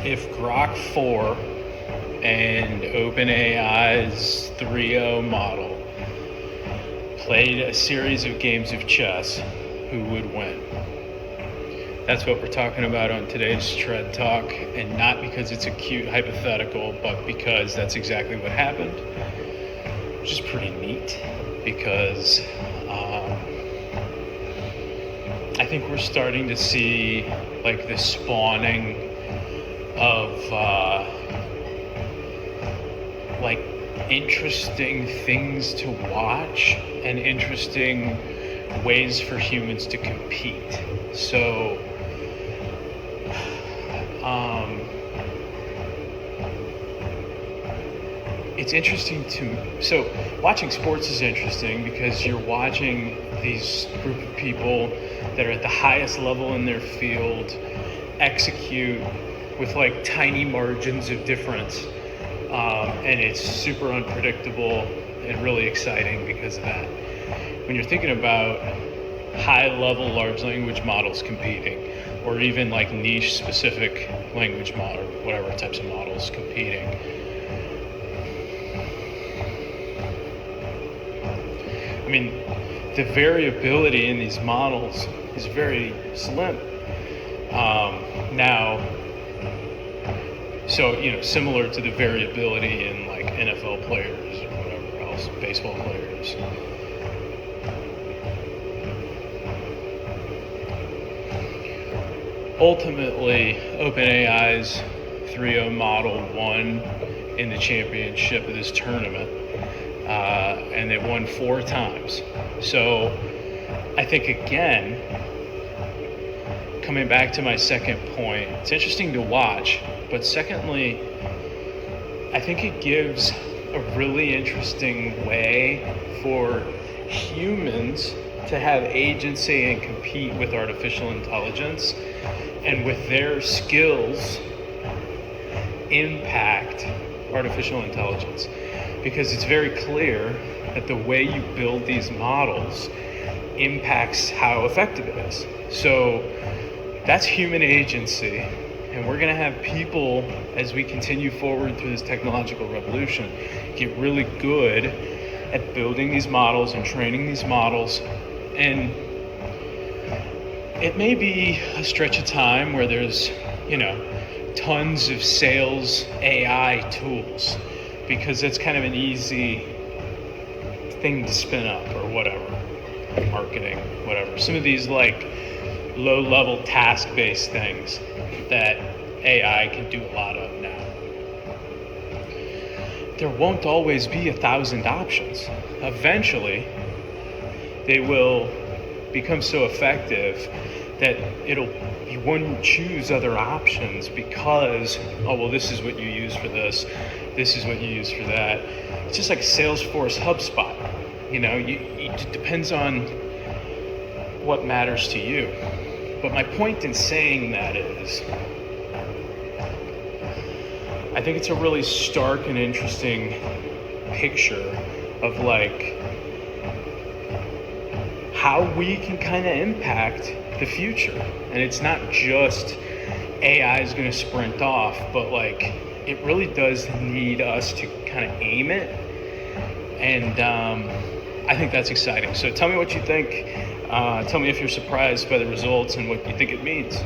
if Grok 4 and OpenAI's 3.0 model played a series of games of chess, who would win? That's what we're talking about on today's Tread Talk, and not because it's a cute hypothetical, but because that's exactly what happened, which is pretty neat, because I think we're starting to see like the spawning of like interesting things to watch and interesting ways for humans to compete. So it's interesting so watching sports is interesting because you're watching these group of people that are at the highest level in their field execute with like tiny margins of difference, and it's super unpredictable and really exciting because of that. When you're thinking about high-level large language models competing, or even like niche-specific language model, whatever types of models competing, I mean, the variability in these models is very slim. Similar to the variability in like NFL players or whatever else, baseball players. Ultimately, OpenAI's 3.0 model won in the championship of this tournament, and it won 4 times. So I think, again, coming back to my second point, it's interesting to watch, but secondly, I think it gives a really interesting way for humans to have agency and compete with artificial intelligence, and with their skills impact artificial intelligence. Because it's very clear that the way you build these models impacts how effective it is. So that's human agency, and we're going to have people, as we continue forward through this technological revolution, get really good at building these models and training these models. And it may be a stretch of time where there's, tons of sales AI tools, because it's kind of an easy thing to spin up, or whatever, marketing, whatever. Some of these like low-level task-based things that AI can do a lot of now. There won't always be 1,000 options. Eventually, they will become so effective that you wouldn't choose other options because, this is what you use for this is what you use for that. It's just like Salesforce, HubSpot. It depends on what matters to you. But my point in saying that is, I think it's a really stark and interesting picture of like how we can kind of impact the future. And it's not just AI is going to sprint off, but like it really does need us to kind of aim it. And I think that's exciting. So tell me what you think. Tell me if you're surprised by the results and what you think it means.